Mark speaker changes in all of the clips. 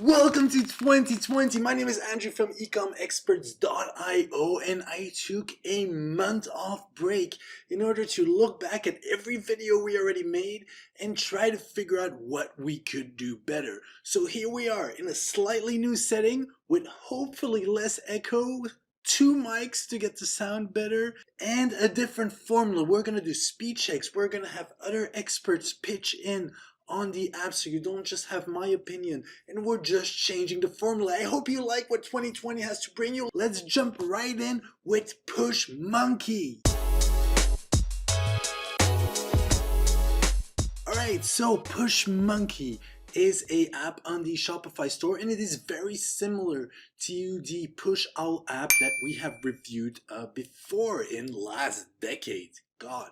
Speaker 1: Welcome to 2020. My name is Andrew from ecomexperts.io, and I took a month off break in order to look back at every video we already made and try to figure out what we could do better. So here we are in a slightly new setting with hopefully less echo, two mics to get the sound better, and a different formula. We're going to do speed checks. We're going to have other experts pitch in on the app so you don't just have my opinion, and we're just changing the formula. I hope you like what 2020 has to bring you. Let's jump right in with Push Monkey. Alright, so Push Monkey is a app on the Shopify store, and it is very similar to the Push Owl app that we have reviewed before in last decade. God.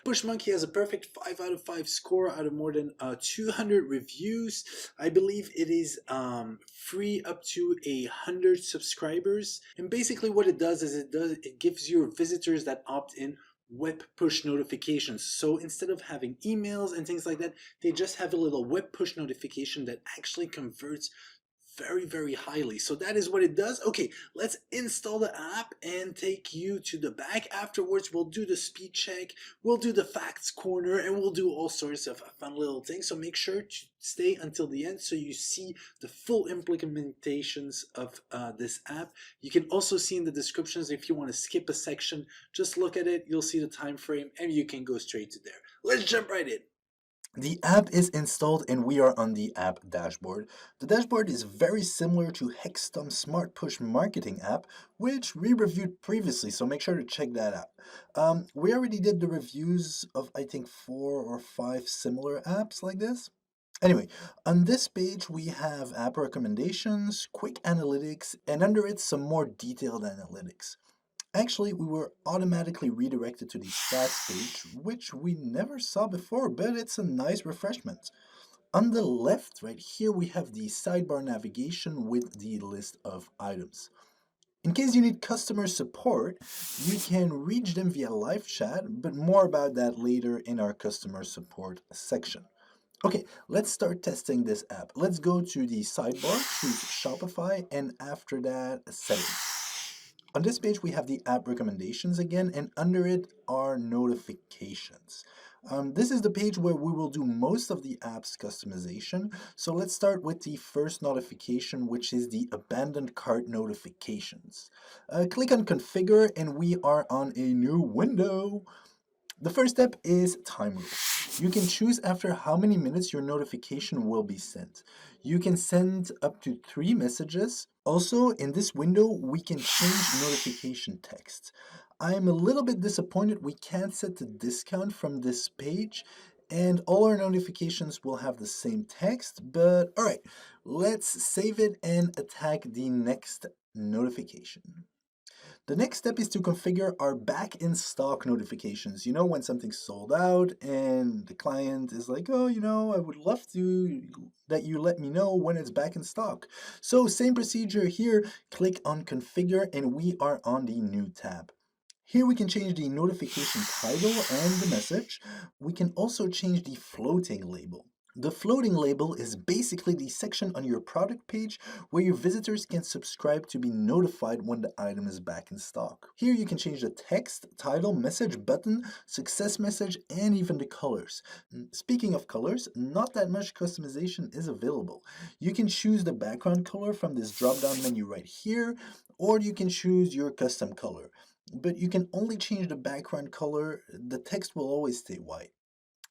Speaker 1: Push Monkey has a perfect 5 out of 5 score out of more than 200 reviews. I believe it is free up to 100 subscribers. And basically what it does is it gives your visitors that opt in web push notifications. So instead of having emails and things like that, they just have a little web push notification that actually converts very highly. So that is what it does. Okay, let's install the app and take you to the back. Afterwards, we'll do the speed check, we'll do the facts corner, and we'll do all sorts of fun little things. So make sure to stay until the end so you see the full implementations of this app. You can also see in the descriptions if you want to skip a section, just look at it, you'll see the time frame, and you can go straight to there. Let's jump right in. The app is installed and we are on the app dashboard. The dashboard is very similar to Hextom's Smart Push Marketing app, which we reviewed previously, so make sure to check that out. We already did the reviews of, I think, 4 or 5 similar apps like this. Anyway, on this page we have app recommendations, quick analytics, and under it some more detailed analytics. Actually, we were automatically redirected to the stats page, which we never saw before, but it's a nice refreshment. On the left, right here, we have the sidebar navigation with the list of items. In case you need customer support, you can reach them via live chat, but more about that later in our customer support section. Okay, let's start testing this app. Let's go to the sidebar, choose Shopify, and after that, settings. On this page, we have the app recommendations again, and under it are notifications. This is the page where we will do most of the app's customization. So let's start with the first notification, which is the abandoned cart notifications. Click on configure, and we are on a new window. The first step is time rule. You can choose after how many minutes your notification will be sent. You can send up to 3 messages. Also, in this window, we can change notification text. I'm a little bit disappointed we can't set the discount from this page, and all our notifications will have the same text, but alright, let's save it and attack the next notification. The next step is to configure our back in stock notifications. You know, when something's sold out and the client is like, oh, I would love that you let me know when it's back in stock. So same procedure here, click on configure and we are on the new tab. Here we can change the notification title and the message. We can also change the floating label. The floating label is basically the section on your product page where your visitors can subscribe to be notified when the item is back in stock. Here you can change the text, title, message, button, success message, and even the colors. Speaking of colors, not that much customization is available. You can choose the background color from this drop-down menu right here, or you can choose your custom color. But you can only change the background color. The text will always stay white.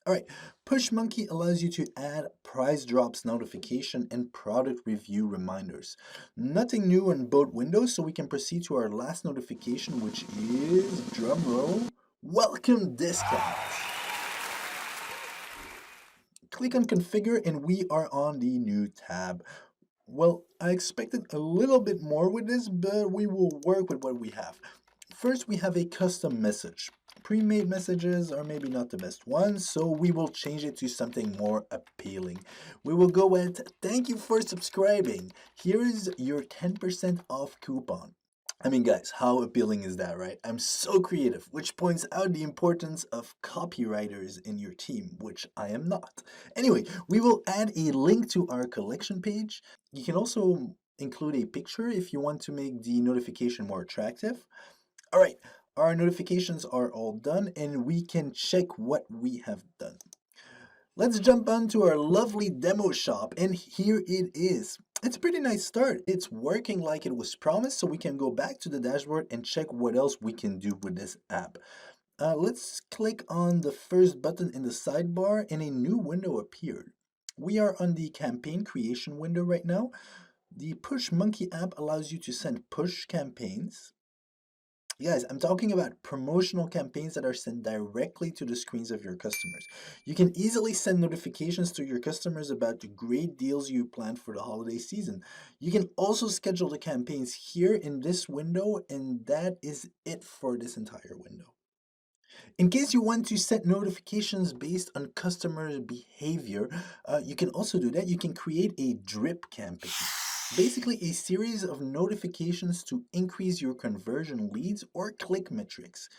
Speaker 1: Alright, Push Monkey allows you to add price drops notification and product review reminders. Nothing new in both windows, so we can proceed to our last notification, which is, drumroll, welcome discount. Click on configure and we are on the new tab. Well, I expected a little bit more with this, but we will work with what we have. First, we have a custom message. Pre-made messages are maybe not the best ones, so we will change it to something more appealing. We will go with, thank you for subscribing. Here is your 10% off coupon.
Speaker 2: I mean, guys, how appealing is that, right? I'm so creative, which points out the importance of copywriters in your team, which I am not. Anyway, we will add a link to our collection page. You can also include a picture if you want to make the notification more attractive. All right, our notifications are all done, and we can check what we have done. Let's jump onto our lovely demo shop, and here it is. It's a pretty nice start. It's working like it was promised, so we can go back to the dashboard and check what else we can do with this app. Let's click on the first button in the sidebar, and a new window appeared. We are on the campaign creation window right now. The Push Monkey app allows you to send push campaigns. Guys, I'm talking about promotional campaigns that are sent directly to the screens of your customers. You can easily send notifications to your customers about the great deals you planned for the holiday season. You can also schedule the campaigns here in this window, and that is it for this entire window. In case you want to set notifications based on customer behavior, you can also do that. You can create a drip campaign. Basically, a series of notifications to increase your conversion leads or click metrics.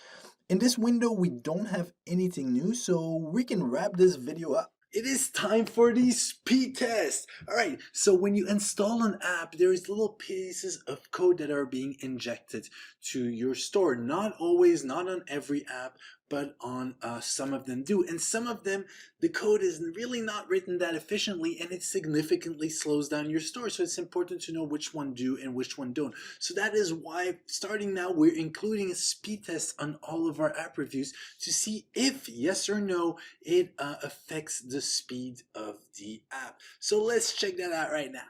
Speaker 2: In this window, we don't have anything new, so we can wrap this video up.
Speaker 1: It is time for the speed test. All right, so when you install an app, there is little pieces of code that are being injected to your store. Not always, not on every app, but on some of them do. And some of them, the code is really not written that efficiently, and it significantly slows down your store. So it's important to know which one do and which one don't. So that is why starting now, we're including a speed test on all of our app reviews to see if yes or no, it affects the speed of the app. So let's check that out right now.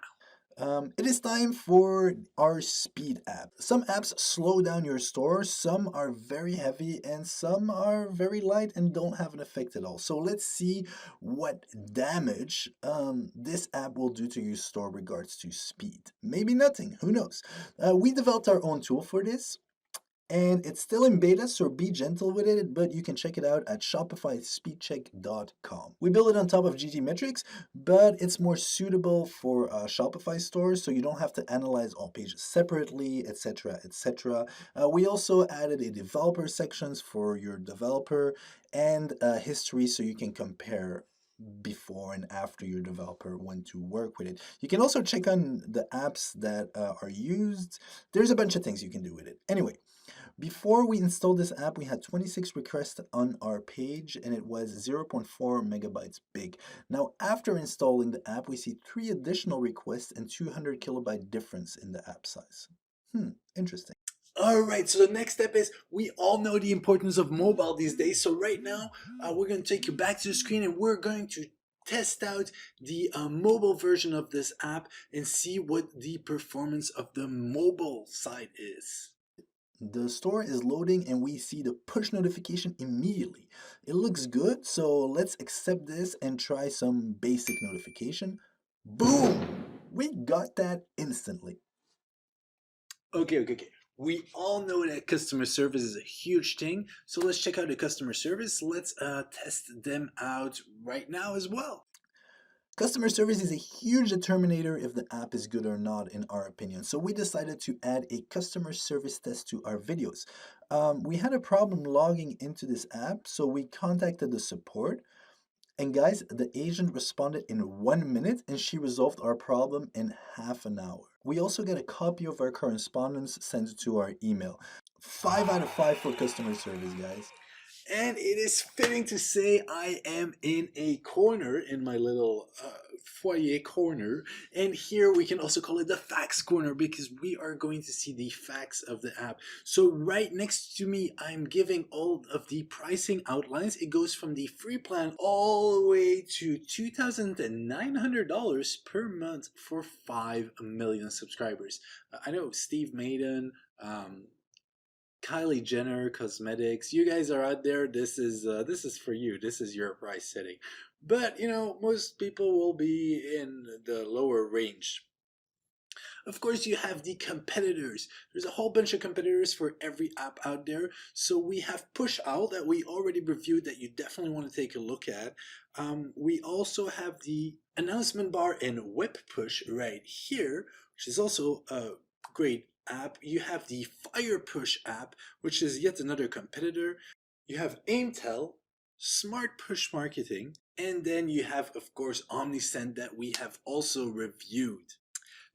Speaker 2: It is time for our speed app. Some apps slow down your store, some are very heavy, and some are very light and don't have an effect at all. So let's see what damage this app will do to your store regards to speed. Maybe nothing, who knows? We developed our own tool for this. And it's still in beta, so be gentle with it, but you can check it out at shopifyspeedcheck.com. We build it on top of GTmetrix, but it's more suitable for Shopify stores, so you don't have to analyze all pages separately, etc., etc. We also added a developer sections for your developer and history, so you can compare before and after your developer went to work with it. You can also check on the apps that are used. There's a bunch of things you can do with it. Anyway, before we installed this app, we had 26 requests on our page and it was 0.4 megabytes big. Now, after installing the app, we see 3 additional requests and 200 kilobyte difference in the app size. Interesting.
Speaker 1: All right, so the next step is we all know the importance of mobile these days. So right now, we're going to take you back to the screen and we're going to test out the mobile version of this app and see what the performance of the mobile side is.
Speaker 2: The store is loading and we see the push notification immediately. It looks good, so let's accept this and try some basic notification. Boom! We got that instantly.
Speaker 1: Okay. We all know that customer service is a huge thing, so let's check out the customer service. Let's test them out right now as well.
Speaker 2: Customer service is a huge determinator if the app is good or not, in our opinion. So we decided to add a customer service test to our videos. We had a problem logging into this app, so we contacted the support. And guys, the agent responded in 1 minute and she resolved our problem in half an hour. We also get a copy of our correspondence sent to our email. 5 out of 5 for customer service, guys.
Speaker 1: And it is fitting to say I am in a corner, in my little foyer corner. And here we can also call it the facts corner because we are going to see the facts of the app. So right next to me, I'm giving all of the pricing outlines. It goes from the free plan all the way to $2,900 per month for 5 million subscribers. I know Steve Maiden, Kylie Jenner Cosmetics, you guys are out there. This is for you. This is your price setting. But you know, most people will be in the lower range. Of course, you have the competitors. There's a whole bunch of competitors for every app out there. So we have Push Out that we already reviewed that you definitely want to take a look at. We also have the announcement bar in WebPush right here, which is also a great app, you have the WebPush app, which is yet another competitor. You have Aimtel, Smart Push Marketing, and then you have, of course, OmniSend that we have also reviewed.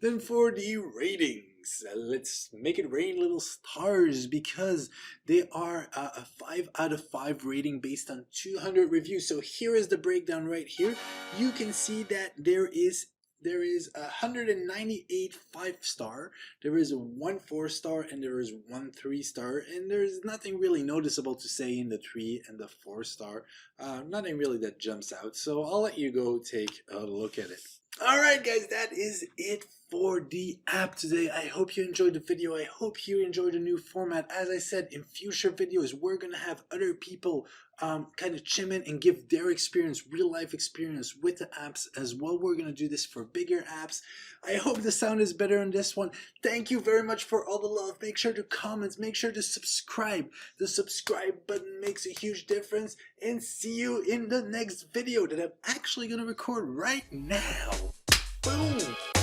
Speaker 1: Then for the ratings, let's make it rain little stars because they are a 5 out of 5 rating based on 200 reviews. So here is the breakdown right here. You can see that there is 198 5-star, there is a 1 4-star, and there is 1 3-star, and there's nothing really noticeable to say in the 3 and the 4-star. Nothing really that jumps out, so I'll let you go take a look at it. Alright guys, that is it for the app today. I hope you enjoyed the video. I hope you enjoyed the new format. As I said, in future videos, we're going to have other people kind of chime in and give their experience, real life experience with the apps as well. We're going to do this for bigger apps. I hope the sound is better on this one. Thank you very much for all the love. Make sure to comment, make sure to subscribe. The subscribe button makes a huge difference, and see you in the next video that I'm actually going to record right now. Boom!